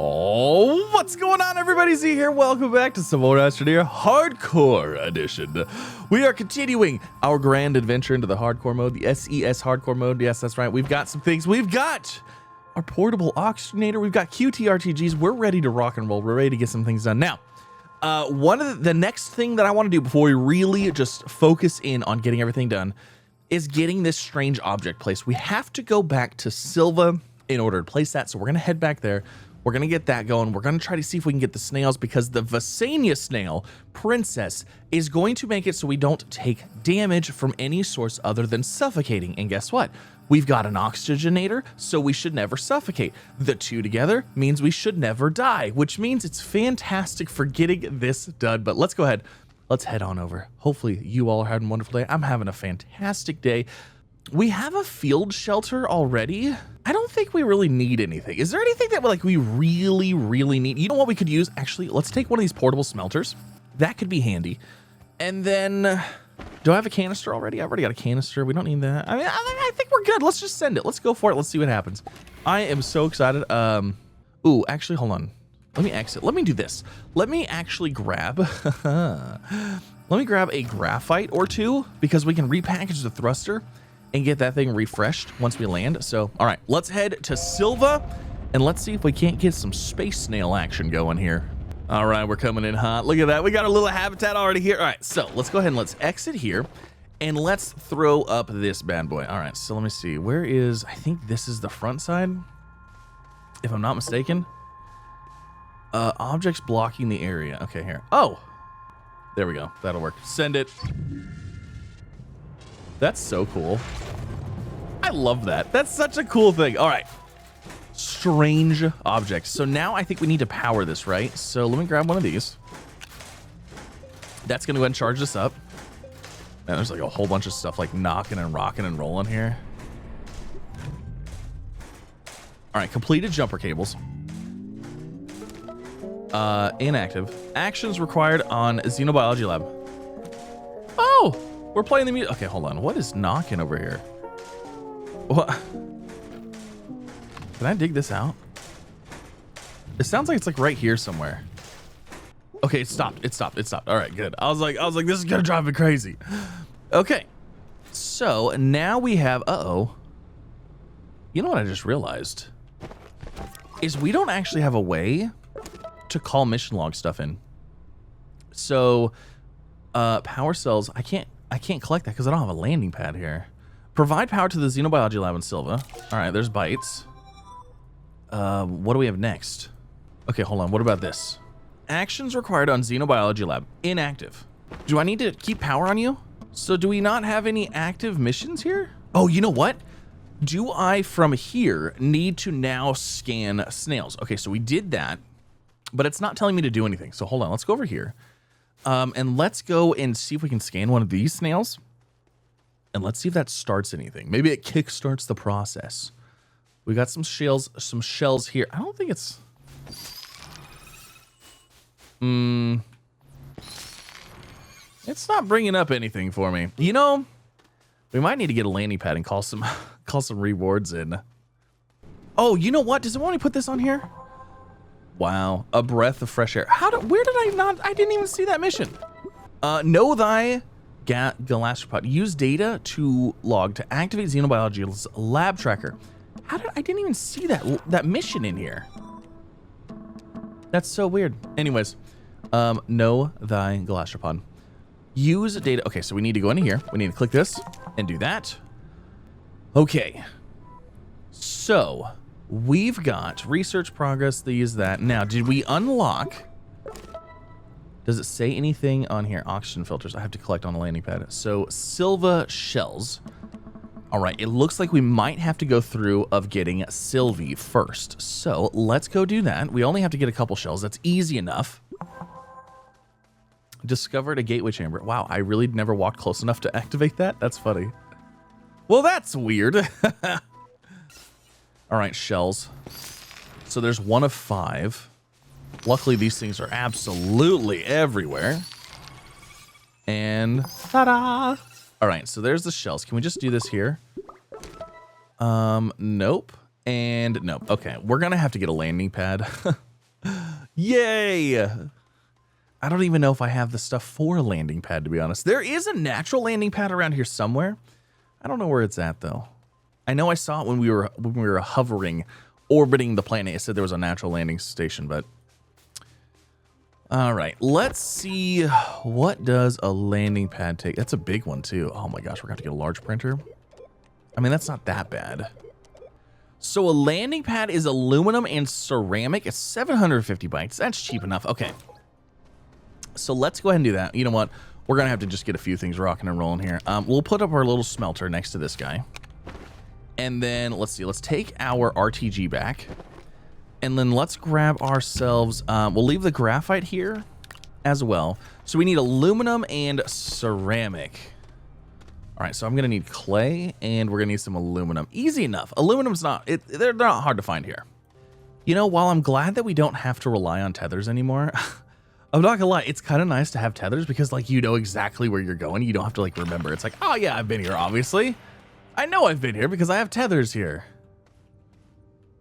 Oh, what's going on, everybody? Z here. Welcome back to some more Astroneer Hardcore Edition. We are continuing our grand adventure into the hardcore mode, the SES hardcore mode. Yes, that's right. We've got some things. We've got our portable Astroneer. We've got QTRTGs. We're ready to rock and roll. We're ready to get some things done. Now, one of the next thing that I want to do before we really just focus in on getting everything done is getting this strange object placed. We have to go back to Sylva in order to place that. So we're going to head back there. We're going to get that going. We're going to try to see if we can get the snails because the Visania snail princess is going to make it so we don't take damage from any source other than suffocating. And guess what? We've got an oxygenator, so we should never suffocate. The two together means we should never die, which means it's fantastic for getting this done. But let's go ahead. Let's head on over. Hopefully you all are having a wonderful day. I'm having a fantastic day. We have a field shelter already. I don't think we really need anything. Is there anything that we really need? You know what we could use? Actually, let's take one of these portable smelters. That could be handy. And then, do I have a canister already? I already got a canister. We don't need that. I mean, I think we're good. Let's just send it. Let's go for it. Let's see what happens. I am so excited. Ooh, actually, hold on. Let me exit. Let me do this. Let me actually grab, let me grab a graphite or two because we can repackage the thruster and get that thing refreshed once we land. So, all right, let's head to Sylva and let's see if we can't get some space snail action going here. All right, we're coming in hot. Look at that. We got a little habitat already here. All right, so let's go ahead and let's exit here and let's throw up this bad boy. All right, so let me see. Where is, I think this is the front side, if I'm not mistaken. Objects blocking the area. Okay, here. Oh, there we go. That'll work. Send it. That's so cool. I love that. That's such a cool thing. All right. Strange objects. So now I think we need to power this, right? So let me grab one of these. That's going to go ahead and charge this up. Man, there's like a whole bunch of stuff like knocking and rocking and rolling here. All right. Completed jumper cables. Inactive. Actions required on Xenobiology Lab. Oh! We're playing the music. Okay, hold on. What is knocking over here? What? Can I dig this out? It sounds like it's like right here somewhere. Okay, it stopped. It stopped. It stopped. All right, good. I was like, this is gonna drive me crazy. Okay, so now we have. You know what I just realized is we don't actually have a way to call mission log stuff in. So, power cells. I can't collect that because I don't have a landing pad here. Provide power to the Xenobiology Lab in Sylva. All right, there's bytes. What do we have next? Okay, hold on. What about this? Actions required on Xenobiology Lab. Inactive. Do I need to keep power on you? So do we not have any active missions here? Oh, you know what? Do I, from here, need to now scan snails? Okay, so we did that, but it's not telling me to do anything. So hold on. Let's go over here. And let's go and see if we can scan one of these snails. And let's see if that starts anything. Maybe it kickstarts the process. We got some shells here. I don't think it's... It's not bringing up anything for me. You know, we might need to get a landing pad and call some rewards in. Oh, you know what? Does it want me to put this on here? Wow, a breath of fresh air. Where did I not? I didn't even see that mission. Know thy galastropod. Use data to log to activate Xenobiology's lab tracker. I didn't even see that mission in here. That's so weird. Anyways, know thy galastropod. Use data. Okay, so we need to go into here. We need to click this and do that. Okay. So we've got research progress, these, that. Now, did we unlock? Does it say anything on here? Oxygen filters. I have to collect on the landing pad. So, Sylva shells. All right, it looks like we might have to go through of getting Sylvie first. So, let's go do that. We only have to get a couple shells. That's easy enough. Discovered a gateway chamber. Wow, I really never walked close enough to activate that. That's funny. Well, that's weird. All right, shells. So there's one of 5. Luckily, these things are absolutely everywhere. And ta-da! All right, so there's the shells. Can we just do this here? Nope. And nope. Okay, we're gonna have to get a landing pad. Yay! I don't even know if I have the stuff for a landing pad, to be honest. There is a natural landing pad around here somewhere. I don't know where it's at, though. I know I saw it when we were hovering, orbiting the planet. It said there was a natural landing station, but... All right, let's see, what does a landing pad take? That's a big one, too. Oh, my gosh, we're going to have to get a large printer. I mean, that's not that bad. So a landing pad is aluminum and ceramic. It's 750 bytes. That's cheap enough. Okay. So let's go ahead and do that. You know what? We're going to have to just get a few things rocking and rolling here. We'll put up our little smelter next to this guy. And then, let's see. Let's take our RTG back. And then let's grab ourselves... we'll leave the graphite here as well. So we need aluminum and ceramic. All right, so I'm going to need clay, and we're going to need some aluminum. Easy enough. Aluminum's not... they're not hard to find here. You know, while I'm glad that we don't have to rely on tethers anymore... I'm not gonna lie, it's kind of nice to have tethers because, like, you know exactly where you're going. You don't have to, like, remember. It's like, oh, yeah, I've been here, obviously. I know I've been here because I have tethers here.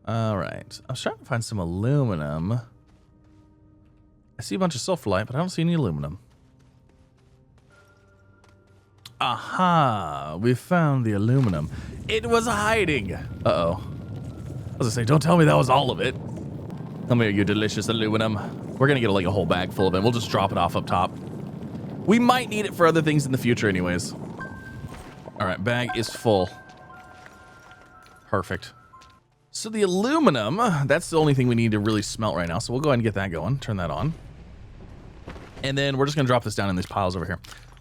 All right. I was trying to find some aluminum. I see a bunch of sulfur light, but I don't see any aluminum. Aha! We found the aluminum. It was hiding. Uh-oh. I was gonna say, don't tell me that was all of it. Come here, you delicious aluminum. We're gonna get like a whole bag full of it. We'll just drop it off up top. We might need it for other things in the future anyways. All right, bag is full. Perfect. So the aluminum, that's the only thing we need to really smelt right now. So we'll go ahead and get that going. Turn that on. And then we're just gonna drop this down in these piles over here.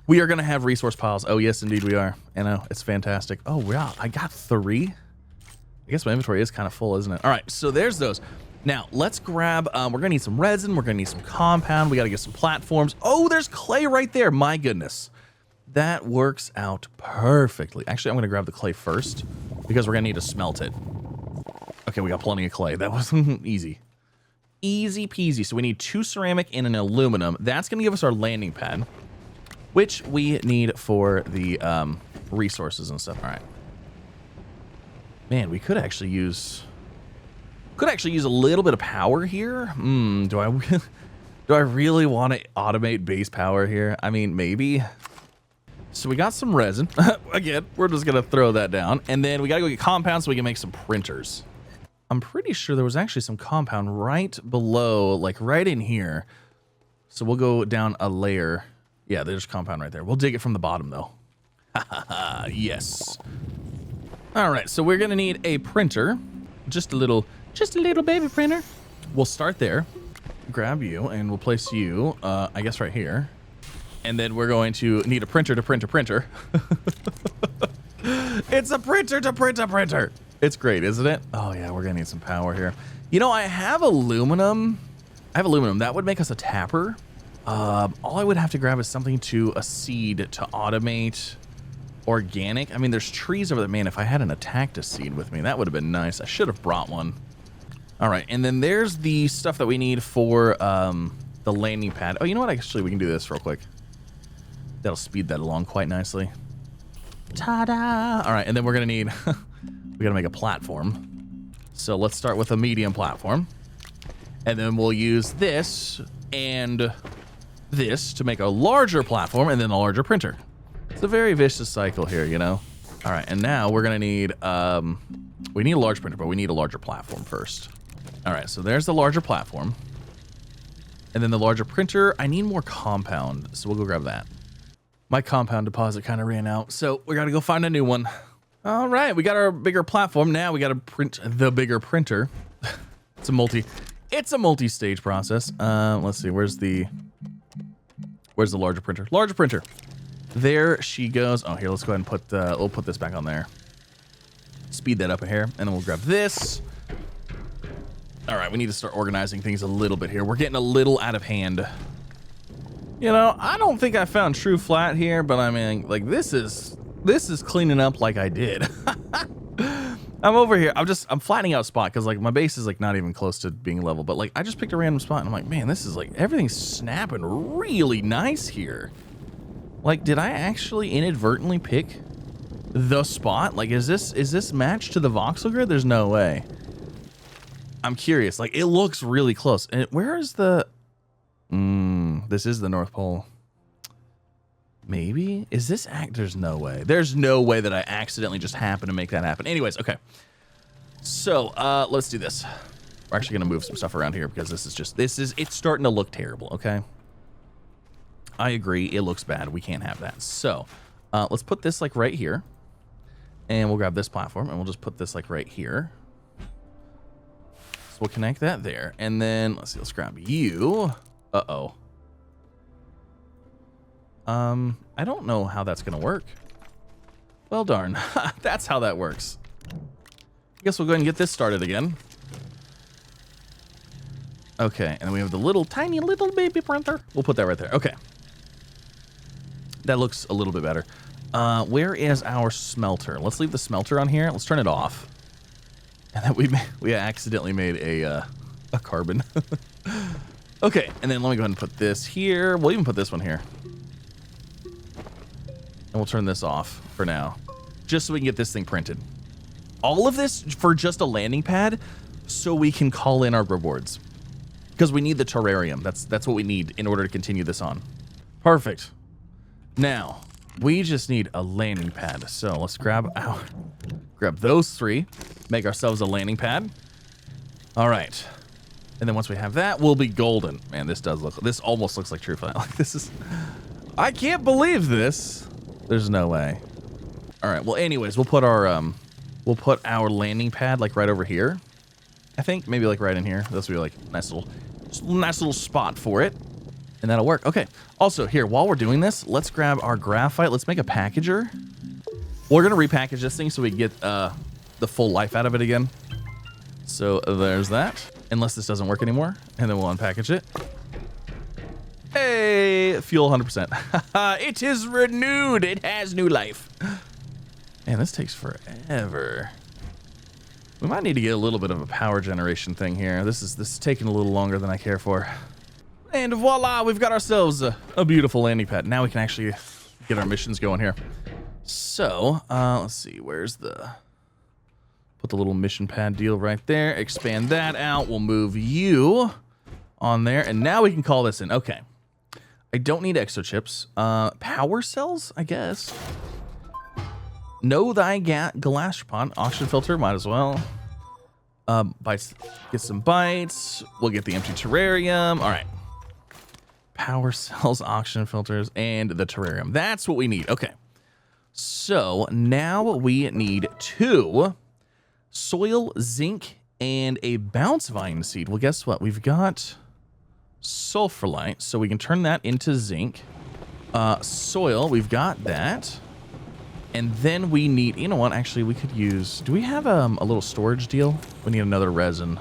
We are gonna have resource piles. Oh yes, indeed we are. I know, it's fantastic. Oh wow, I got 3. I guess my inventory is kind of full, isn't it? All right, so there's those. Now, let's grab, we're going to need some resin. We're going to need some compound. We got to get some platforms. Oh, there's clay right there. My goodness. That works out perfectly. Actually, I'm going to grab the clay first because we're going to need to smelt it. Okay, we got plenty of clay. That was easy. Easy peasy. So we need 2 ceramic and an aluminum. That's going to give us our landing pad, which we need for the resources and stuff. All right. Man, we could actually use... a little bit of power here. Do I really want to automate base power here? I mean, maybe. So we got some resin. Again, we're just going to throw that down. And then we got to go get compound so we can make some printers. I'm pretty sure there was actually some compound right below, like right in here. So we'll go down a layer. Yeah, there's compound right there. We'll dig it from the bottom, though. Yes. All right, so we're going to need a printer. Just a little baby printer. We'll start there. Grab you, and we'll place you, I guess, right here. And then we're going to need a printer to print a printer. It's a printer to print a printer. It's great, isn't it? Oh, yeah, we're going to need some power here. You know, I have aluminum. That would make us a tapper. All I would have to grab is something to a seed to automate organic. I mean, there's trees over there. Man, if I had an Attactus seed with me, that would have been nice. I should have brought one. All right, and then there's the stuff that we need for the landing pad. Oh, you know what? Actually, we can do this real quick. That'll speed that along quite nicely. Ta-da! All right, and then we're going to need... we got to make a platform. So let's start with a medium platform. And then we'll use this and this to make a larger platform and then a larger printer. It's a very vicious cycle here, you know? All right, and now we're going to need... we need a large printer, but we need a larger platform first. All right, so there's the larger platform. And then the larger printer, I need more compound, so we'll go grab that. My compound deposit kind of ran out, so we got to go find a new one. All right, we got our bigger platform. Now we got to print the bigger printer. It's a multi-stage process. Let's see, where's the larger printer? Larger printer. There she goes. Oh, here, let's go ahead and put we'll put this back on there. Speed that up a hair, and then we'll grab this. All right, we need to start organizing things a little bit here. We're getting a little out of hand. You know, I don't think I found true flat here, but I mean, like, this is cleaning up like I did. I'm over here. I'm flattening out a spot because, like, my base is, like, not even close to being level. But, like, I just picked a random spot, and I'm like, man, this is, like, everything's snapping really nice here. Like, did I actually inadvertently pick the spot? Like, is this matched to the voxel grid? There's no way. I'm curious. Like, it looks really close. And where is the... this is the North Pole. Maybe? Is this... There's no way. There's no way that I accidentally just happened to make that happen. Anyways, okay. So, let's do this. We're actually going to move some stuff around here because it's starting to look terrible, okay? I agree. It looks bad. We can't have that. So, let's put this, like, right here. And we'll grab this platform, and we'll just put this, like, right here. So we'll connect that there. And then, let's see, let's grab you. Uh-oh. I don't know how that's going to work. Well, darn. That's how that works. I guess we'll go ahead and get this started again. Okay, and then we have the little, tiny little baby printer. We'll put that right there. Okay. That looks a little bit better. Where is our smelter? Let's leave the smelter on here. Let's turn it off. And then we accidentally made a carbon. Okay, and then let me go ahead and put this here. We'll even put this one here. And we'll turn this off for now, just so we can get this thing printed. All of this for just a landing pad, so we can call in our rewards. Because we need the terrarium. That's what we need in order to continue this on. Perfect. Now, we just need a landing pad. So let's grab those three, make ourselves a landing pad. All right. And then once we have that, we'll be golden. Man, this almost looks like True Flight. Like, this is, I can't believe this. There's no way. All right. Well, anyways, we'll put our landing pad like right over here. I think maybe like right in here. This will be like nice little spot for it. And that'll work. Okay. Also, here, while we're doing this, let's grab our graphite. Let's make a packager. We're going to repackage this thing so we get the full life out of it again. So there's that. Unless this doesn't work anymore. And then we'll unpackage it. Hey, fuel 100%. It is renewed. It has new life. Man, this takes forever. We might need to get a little bit of a power generation thing here. This is taking a little longer than I care for. And voila, we've got ourselves a beautiful landing pad. Now we can actually get our missions going here. So, let's see, where's put the little mission pad deal right there. Expand that out. We'll move you on there. And now we can call this in. Okay. I don't need exochips. Power cells, I guess. Know thy galashpon. Auction filter, might as well. Bites, get some bites. We'll get the empty terrarium. All right. Power cells, auction filters, and the terrarium. That's what we need. Okay. So now we need 2 soil, zinc, and a bounce vine seed. Well, guess what? We've got sulfurlite, so we can turn that into zinc. Soil, we've got that. And then we need, you know what, actually we could use, do we have a little storage deal? We need another resin.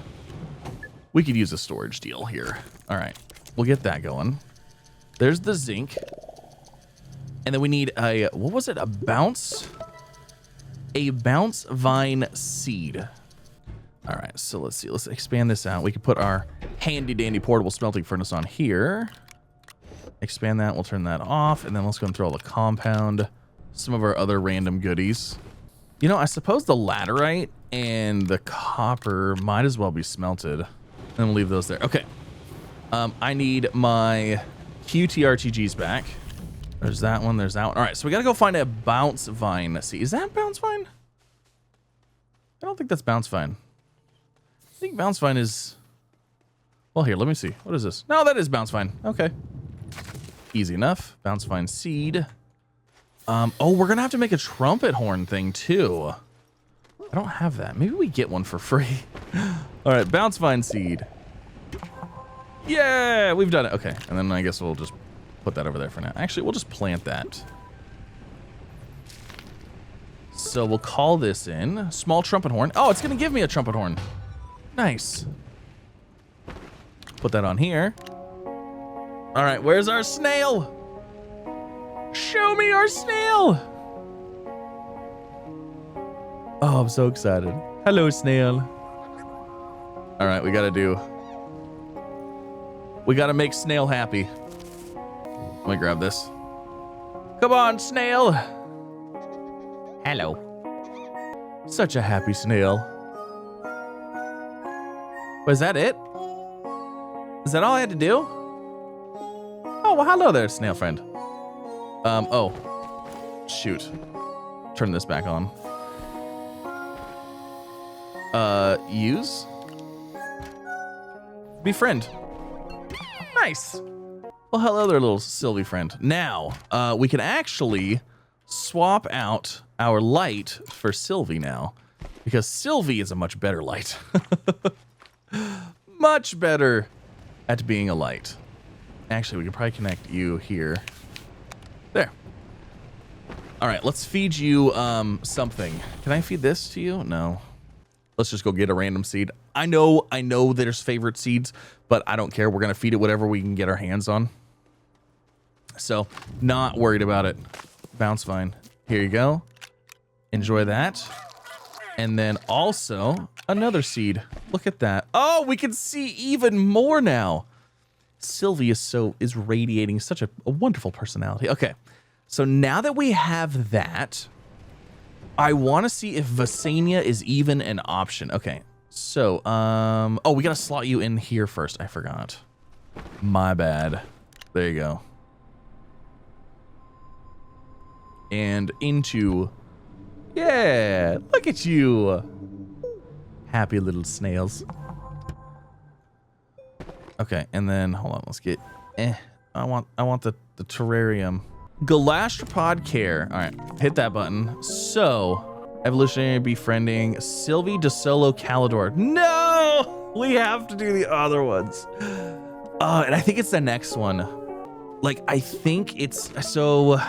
We could use a storage deal here. All right, we'll get that going. There's the zinc. And then we need what was it? A bounce vine seed. All right, so let's see. Let's expand this out. We could put our handy dandy portable smelting furnace on here. Expand that. We'll turn that off. And then let's go and throw all the compound, some of our other random goodies. You know, I suppose the laterite and the copper might as well be smelted. And we'll leave those there. Okay. I need my QTRTGs back. There's that one. There's that one. All right, so we got to go find a bounce vine. Let's see. Is that bounce vine? I don't think that's bounce vine. I think bounce vine is... Well, here, let me see. What is this? No, that is bounce vine. Okay. Easy enough. Bounce vine seed. Oh, we're going to have to make a trumpet horn thing, too. I don't have that. Maybe we get one for free. All right, bounce vine seed. Yeah, we've done it. Okay, and then I guess we'll just put that over there for now. Actually, we'll just plant that. So we'll call this in. Small trumpet horn. Oh, it's going to give me a trumpet horn. Nice. Put that on here. All right, where's our snail? Show me our snail. Oh, I'm so excited. Hello, snail. All right, we got to make snail happy. Let me grab this. Come on, snail. Hello. Such a happy snail. Was that it? Is that all I had to do? Oh, well, hello there, snail friend. Oh. Shoot. Turn this back on. Use? Befriend. Nice. Well, hello there, little Sylvie friend. Now, we can actually swap out our light for Sylvie now, because Sylvie is a much better light. Much better at being a light. Actually, we could probably connect you here. There. All right, let's feed you something. Can I feed this to you? No. Let's just go get a random seed. I know there's favorite seeds, but I don't care. We're gonna feed it whatever we can get our hands on. So, not worried about it. Bounce vine. Here you go. Enjoy that. And then also another seed. Look at that. Oh, we can see even more now. Sylvie is radiating such a wonderful personality. Okay. So now that we have that, I want to see if Visania is even an option. Okay. So, oh, we got to slot you in here first. I forgot. My bad. There you go. And into, yeah, look at you. Happy little snails. Okay, and then hold on, let's get I want the terrarium. Galastropod care. All right, hit that button. So, evolutionary befriending Sylvie Desolo Calidor. No! We have to do the other ones. And I think it's the next one. Like, I think it's so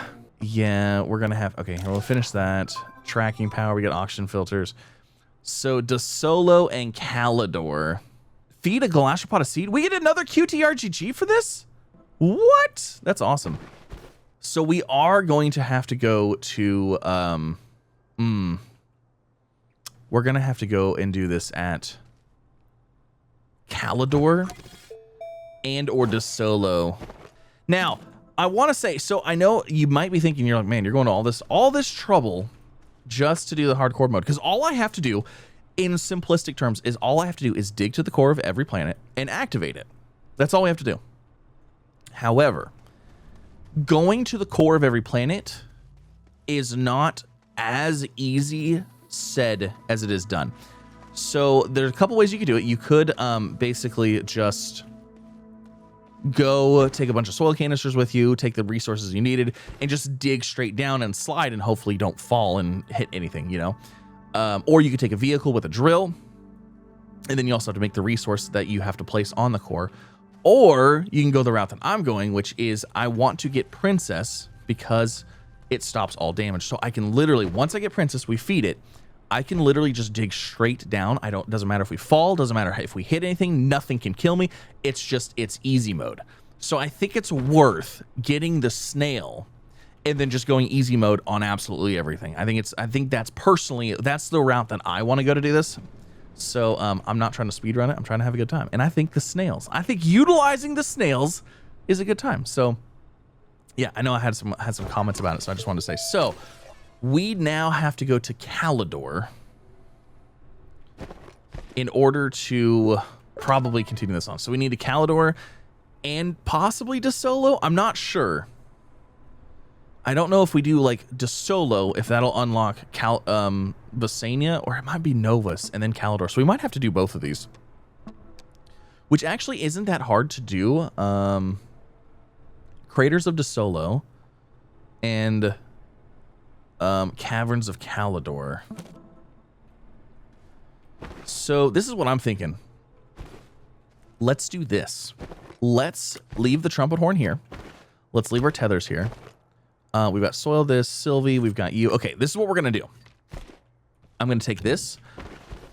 yeah, we're gonna have okay, we'll finish that. Tracking power, we get oxygen filters. So Desolo and Calidor. Feed a Galastropod a seed. We get another QTRGG for this? What? That's awesome. So we are going to have to go to we're gonna have to go and do this at Calidor and or Desolo. Now, I want to say, so I know you might be thinking, you're like, man, you're going to all this trouble just to do the hardcore mode, because all I have to do in simplistic terms is dig to the core of every planet and activate it. That's all we have to do. However, going to the core of every planet is not as easy said as it is done. So there's a couple ways you could do it. You could basically just go take a bunch of soil canisters with you, take the resources you needed, and just dig straight down and slide and hopefully don't fall and hit anything, you know? Or you could take a vehicle with a drill, and then you also have to make the resource that you have to place on the core. Or you can go the route that I'm going, which is I want to get Princess because it stops all damage. So I can literally, once I get Princess, we feed it, I can literally just dig straight down. Doesn't matter if we fall, doesn't matter if we hit anything, nothing can kill me. It's easy mode. So I think it's worth getting the snail and then just going easy mode on absolutely everything. I think that's the route that I want to go to do this. So I'm not trying to speedrun it. I'm trying to have a good time. And I think utilizing the snails is a good time. So yeah, I know I had some comments about it, so I just wanted to say, so we now have to go to Calidor in order to probably continue this on. So we need a Calidor and possibly Desolo. I'm not sure. I don't know if we do like Desolo, if that'll unlock Visania, or it might be Novus and then Calidor. So we might have to do both of these, which actually isn't that hard to do. Craters of Desolo and Caverns of Calidor. So this is what I'm thinking. Let's do this. Let's leave the trumpet horn here. Let's leave our tethers here. We've got soil this, Sylvie, we've got you. Okay, this is what we're gonna do. I'm gonna take this.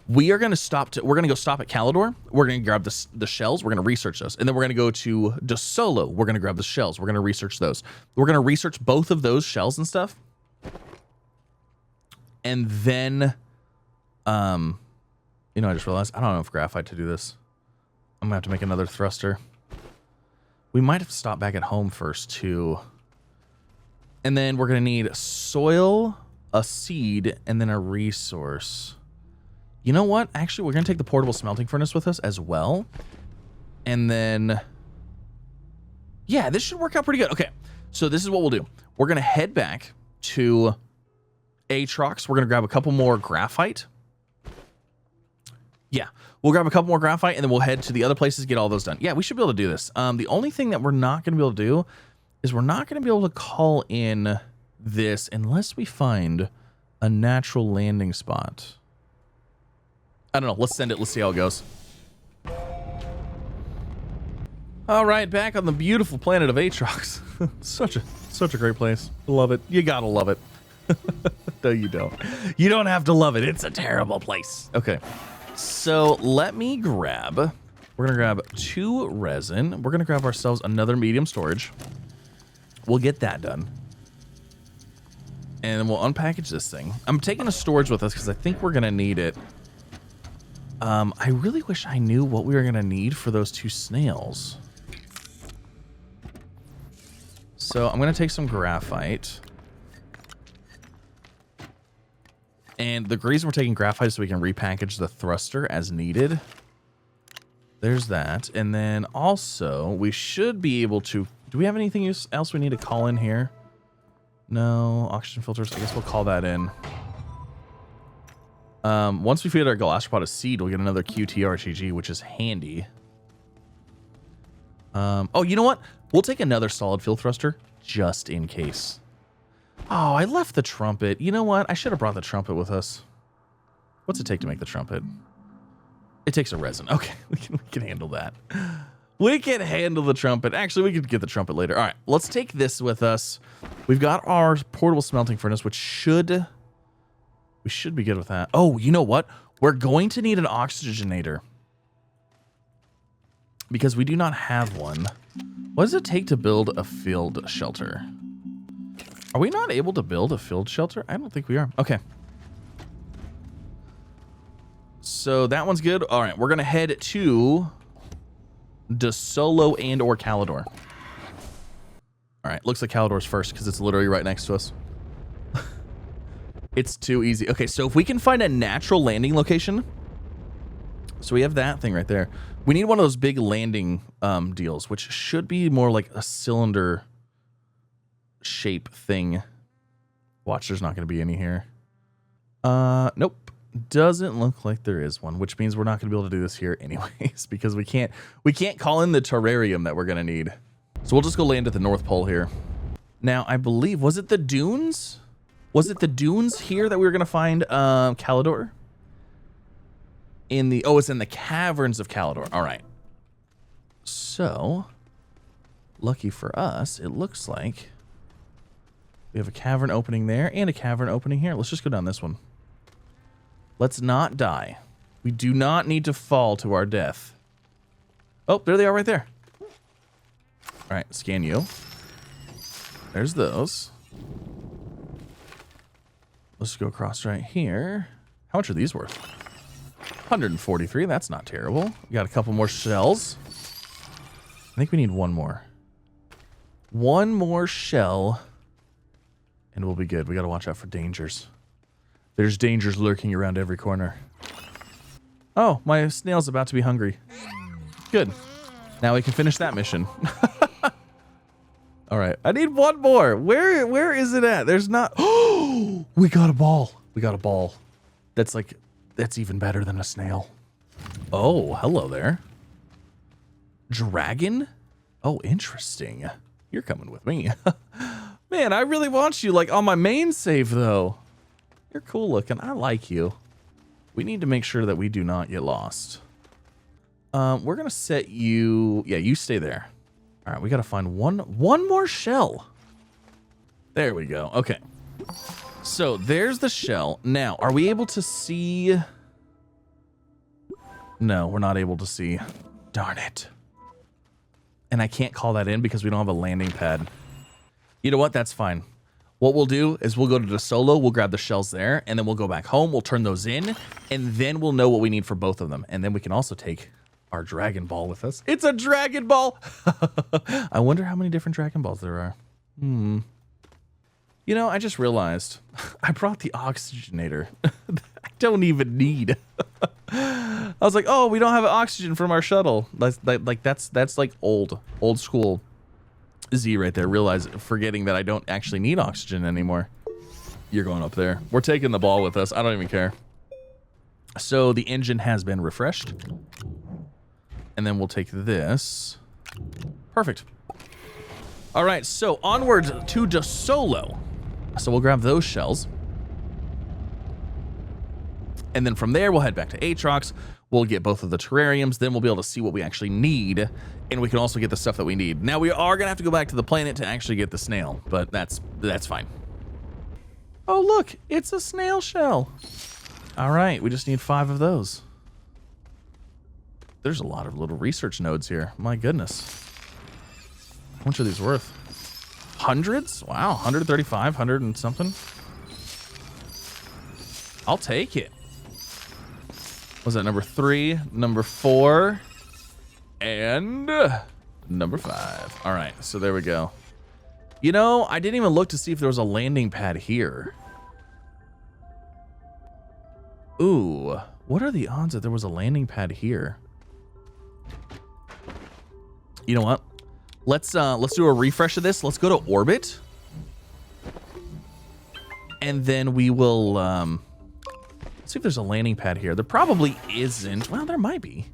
We're gonna go stop at Calidor. We're gonna grab the shells. We're gonna research those, and then we're gonna go to Desolo. We're gonna grab the shells. We're gonna research those. We're gonna research both of those shells and stuff. And then, you know, I just realized I don't know if graphite to do this. I'm gonna have to make another thruster. We might have to stop back at home first too. And then we're gonna need soil, a seed, and then a resource. You know what? Actually, we're going to take the portable smelting furnace with us as well. And then, yeah, this should work out pretty good. Okay, so this is what we'll do. We're going to head back to Aatrox. We're going to grab a couple more graphite. Yeah, we'll grab a couple more graphite, and then we'll head to the other places, get all those done. Yeah, we should be able to do this. The only thing that we're not going to be able to do is we're not going to be able to call in this unless we find a natural landing spot. I don't know. Let's send it. Let's see how it goes. All right, back on the beautiful planet of Aatrox. such a great place. Love it. You gotta love it. No, you don't. You don't have to love it. It's a terrible place. Okay, so let me grab. We're gonna grab 2 resin. We're gonna grab ourselves another medium storage. We'll get that done, and then we'll unpackage this thing. I'm taking a storage with us because I think we're gonna need it. I really wish I knew what we were gonna need for those 2 snails. So I'm gonna take some graphite. And the reason we're taking graphite is so we can repackage the thruster as needed. There's that. And then also, we should be able to... Do we have anything else we need to call in here? No. Oxygen filters. I guess we'll call that in. Once we feed our gastropod a seed, we'll get another QTRGG, which is handy. Oh, you know what? We'll take another solid fuel thruster just in case. Oh, I left the trumpet. You know what? I should have brought the trumpet with us. What's it take to make the trumpet? It takes a resin. Okay, we can handle that. We can handle the trumpet. Actually, we could get the trumpet later. All right, let's take this with us. We've got our portable smelting furnace, which we should be good with that. Oh, you know what? We're going to need an oxygenator because we do not have one. What does it take to build a field shelter? Are we not able to build a field shelter? I don't think we are. Okay. So that one's good. All right, we're going to head to Desolo and or Calidor. All right, looks like Calidor's first because it's literally right next to us. It's too easy. Okay, so if we can find a natural landing location. So we have that thing right there. We need one of those big landing deals, which should be more like a cylinder shape thing. Watch, there's not going to be any here. Nope. Doesn't look like there is one, which means we're not going to be able to do this here anyways, because we can't call in the terrarium that we're going to need. So we'll just go land at the North Pole here. Now, I believe, was it the dunes? Was it the dunes here that we were going to find Calidor? It's in the caverns of Calidor. All right. So, lucky for us, it looks like we have a cavern opening there and a cavern opening here. Let's just go down this one. Let's not die. We do not need to fall to our death. Oh, there they are right there. All right, scan you. There's those. Let's go across right here. How much are these worth? 143. That's not terrible. We got a couple more shells. I think we need one more. One more shell. And we'll be good. We got to watch out for dangers. There's dangers lurking around every corner. Oh, my snail's about to be hungry. Good. Now we can finish that mission. All right. I need one more. Where is it at? There's not. Oh, we got a ball. We got a ball. That's even better than a snail. Oh, hello there. Dragon? Oh, interesting. You're coming with me. Man, I really want you like on my main save though. You're cool looking. I like you. We need to make sure that we do not get lost. We're gonna set you. Yeah, you stay there. All right, we gotta find one more shell. There we go. Okay. So there's the shell. Now, are we able to see? No, we're not able to see. Darn it. And I can't call that in because we don't have a landing pad. You know what? That's fine. What we'll do is we'll go to Desolo, we'll grab the shells there, and then we'll go back home, we'll turn those in, and then we'll know what we need for both of them. And then we can also take our Dragon Ball with us. It's a Dragon Ball! I wonder how many different Dragon Balls there are. You know, I just realized I brought the oxygenator. I don't even need. I was like, oh, we don't have oxygen from our shuttle. That's like old school Z right there. Forgetting that I don't actually need oxygen anymore. You're going up there. We're taking the ball with us. I don't even care. So the engine has been refreshed. And then we'll take this. Perfect. All right, so onward to Desolo. So we'll grab those shells. And then from there, we'll head back to Aatrox. We'll get both of the terrariums. Then we'll be able to see what we actually need. And we can also get the stuff that we need. Now, we are going to have to go back to the planet to actually get the snail. But that's fine. Oh, look. It's a snail shell. All right. We just need 5 of those. There's a lot of little research nodes here. My goodness. How much are these worth? Hundreds? Wow. 135, 100 and something. I'll take it. Was that number 3, number 4, and number 5? All right, so there we go. You know, I didn't even look to see if there was a landing pad here. Ooh, what are the odds that there was a landing pad here? You know what? Let's do a refresh of this. Let's go to orbit, and then we will see if there's a landing pad here. There probably isn't. Well, there might be.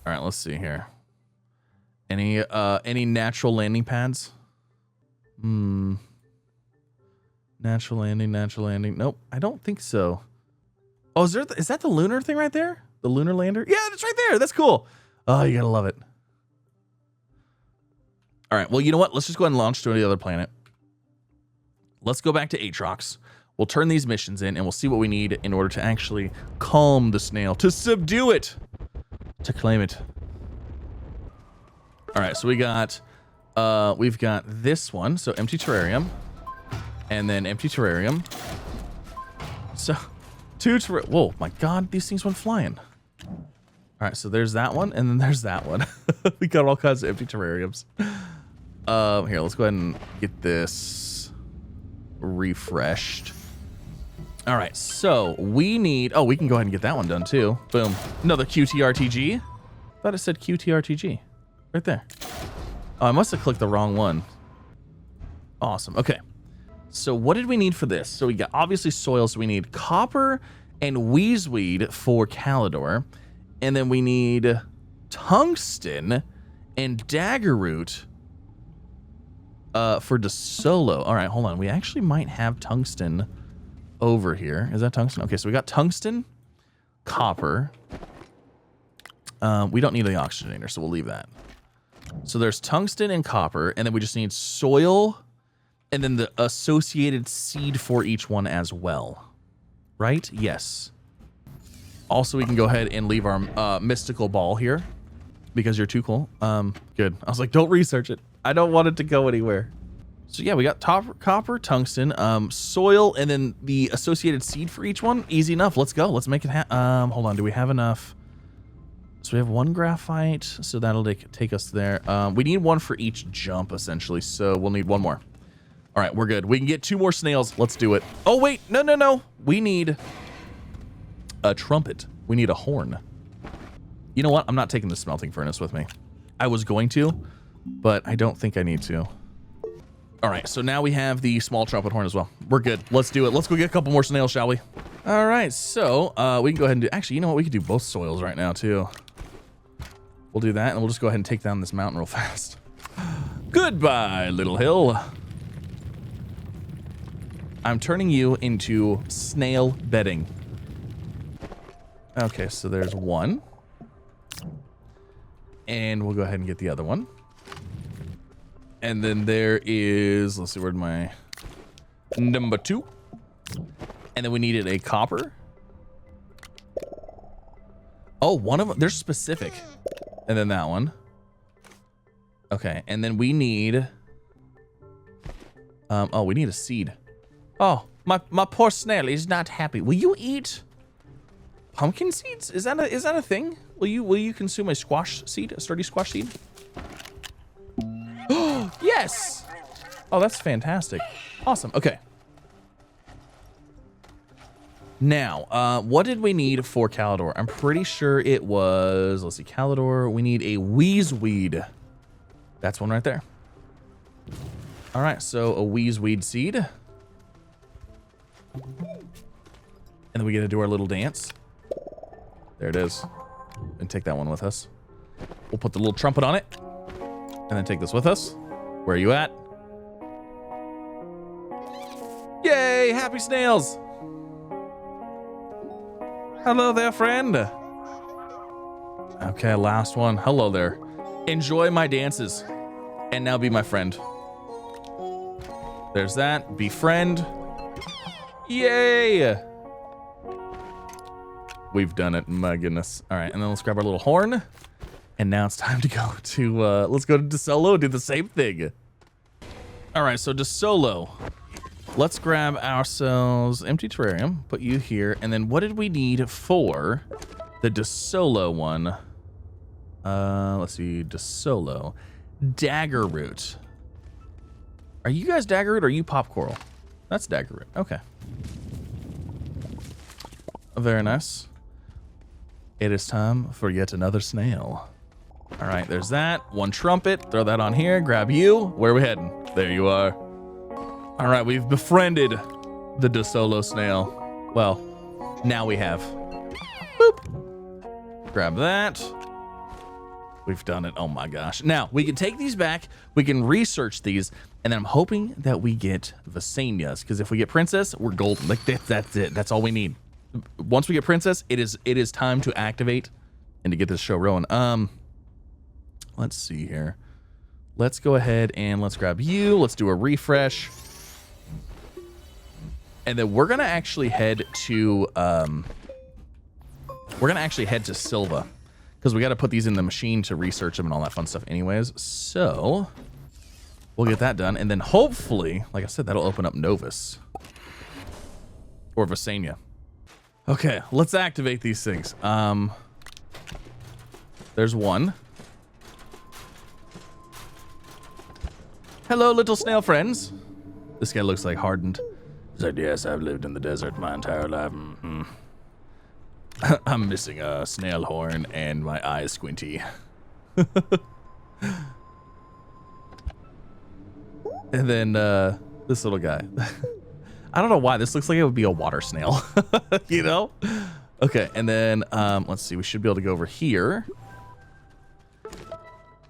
All right, let's see here. Any natural landing pads? Natural landing. Nope, I don't think so. Oh, is that the lunar thing right there? The lunar lander? Yeah, that's right there. That's cool. Oh, you gotta love it. All right, well, you know what? Let's just go ahead and launch to the other planet. Let's go back to Aatrox. We'll turn these missions in, and we'll see what we need in order to actually calm the snail, to subdue it, to claim it. All right, so we've got this one, so empty terrarium, and then empty terrarium. So, whoa, my God, these things went flying. All right, so there's that one, and then there's that one. We got all kinds of empty terrariums. Here, let's go ahead and get this refreshed. All right, so we need... Oh, we can go ahead and get that one done, too. Boom. Another QTRTG. Thought it said QTRTG. Right there. Oh, I must have clicked the wrong one. Awesome. Okay. So what did we need for this? So we got, obviously, soil. So we need copper and wheezeweed for Calidor. And then we need tungsten and daggerroot for Desolo. All right, hold on. We actually might have tungsten over here. Is that tungsten? Okay, so we got tungsten, copper. We don't need the oxygenator, so we'll leave that. So there's tungsten and copper, and then we just need soil, and then the associated seed for each one as well. Right? Yes. Also, we can go ahead and leave our mystical ball here because you're too cool. Good. I was like, don't research it. I don't want it to go anywhere. So yeah, we got copper, tungsten, soil, and then the associated seed for each one. Easy enough. Let's go. Let's make it hold on. Do we have enough? So we have 1 graphite, so that'll take us there. We need 1 for each jump, essentially, so we'll need 1 more. All right, we're good. We can get 2 more snails. Let's do it. Oh, wait. No. We need a trumpet. We need a horn. You know what? I'm not taking the smelting furnace with me. I was going to, but I don't think I need to. All right, so now we have the small trumpet horn as well. We're good. Let's do it. Let's go get a couple more snails, shall we? All right, so we can go ahead and do... Actually, you know what? We could do both soils right now, too. We'll do that, and we'll just go ahead and take down this mountain real fast. Goodbye, little hill. I'm turning you into snail bedding. Okay, so there's 1. And we'll go ahead and get the other one. And then there is, let's see, where'd my number 2? And then we needed a copper. Oh, one of them, they're specific. And then that one. Okay, and then we need, oh, we need a seed. Oh, my poor snail, he's not happy. Will you eat pumpkin seeds? Is that a thing? Will you consume a squash seed, a sturdy squash seed? Yes! Oh, that's fantastic. Awesome. Okay. Now, what did we need for Calidor? I'm pretty sure it was, let's see, Calidor. We need a Wheezeweed. That's one right there. All right, so a Wheezeweed seed. And then we get to do our little dance. There it is. And take that one with us. We'll put the little trumpet on it. And then take this with us. Where are you at? Yay, happy snails. Hello there, friend. Okay, last one. Hello there. Enjoy my dances. And now be my friend. There's that. Befriend. Yay! We've done it. My goodness. All right, and then let's grab our little horn. And now it's time to go to, let's go to Desolo and do the same thing. All right, so Desolo. Let's grab ourselves empty terrarium, put you here, and then what did we need for the Desolo one? Let's see, Desolo. Dagger root. Are you guys dagger root or are you pop coral? That's dagger root. Okay. Very nice. It is time for yet another snail. All right, there's that. One trumpet. Throw that on here. Grab you. Where are we heading? There you are. All right, we've befriended the Desolo snail. Well, now we have. Boop. Grab that. We've done it. Oh my gosh. Now, we can take these back. We can research these. And then I'm hoping that we get Visanias. Because if we get Princess, we're golden. Like, that's it. That's all we need. Once we get Princess, it is time to activate and to get this show rolling. Let's see here. Let's go ahead and let's grab you. Let's do a refresh. And then we're gonna actually head to Sylva. Because we gotta put these in the machine to research them and all that fun stuff anyways. So we'll get that done. And then hopefully, like I said, that'll open up Novus. Or Visania. Okay, let's activate these things. There's one. Hello, little snail friends. This guy looks like hardened. He's like, yes, I've lived in the desert my entire life. Mm-hmm. I'm missing a snail horn and my eye is squinty. And then this little guy. I don't know why. This looks like it would be a water snail. You know? Okay, and then let's see. We should be able to go over here.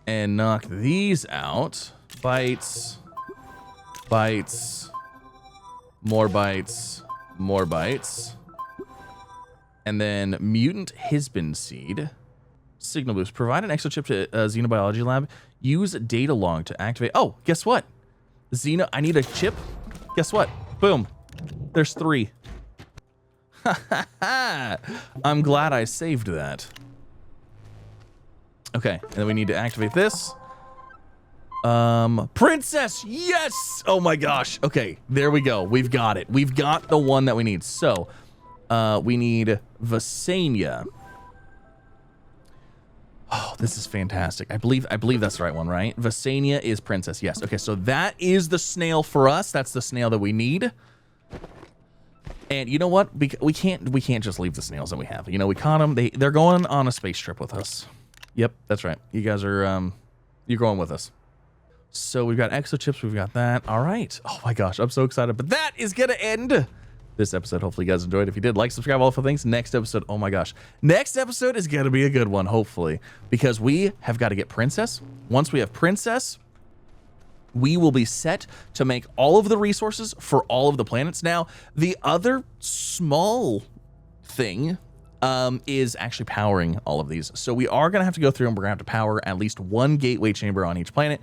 And knock these out. Bites. Bites. More bites. More bites. And then mutant Hisbin seed. Signal boost. Provide an extra chip to Xenobiology lab. Use data log to activate. Oh, guess what? I need a chip. Guess what? Boom. There's 3. I'm glad I saved that. Okay, and then we need to activate this. Princess, yes! Oh my gosh. Okay, there we go. We've got it. We've got the one that we need. So, we need Visania. Oh, this is fantastic. I believe that's the right one, right? Visania is princess. Yes. Okay, so that is the snail for us. That's the snail that we need. And you know what? We can't just leave the snails that we have. You know, we caught them. They're going on a space trip with us. Yep, that's right. You guys are you're going with us. So we've got exo chips. We've got that. All right. Oh my gosh, I'm so excited. But that is gonna end this episode. Hopefully you guys enjoyed. If you did, like, subscribe, all the things. Next episode, oh my gosh. Next episode is gonna be a good one, hopefully. Because we have got to get Princess. Once we have Princess, we will be set to make all of the resources for all of the planets. Now, the other small thing is actually powering all of these. So we are gonna have to go through and we're gonna have to power at least one gateway chamber on each planet.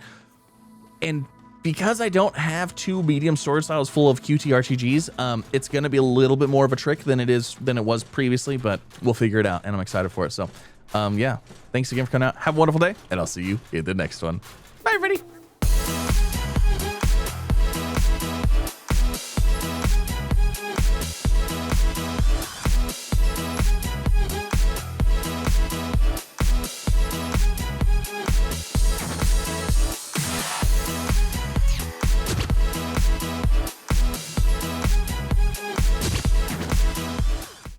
And because I don't have 2 medium storage tiles full of QTRTGs, it's going to be a little bit more of a trick than it was previously, but we'll figure it out, and I'm excited for it. So, yeah, thanks again for coming out. Have a wonderful day, and I'll see you in the next one. Bye, everybody.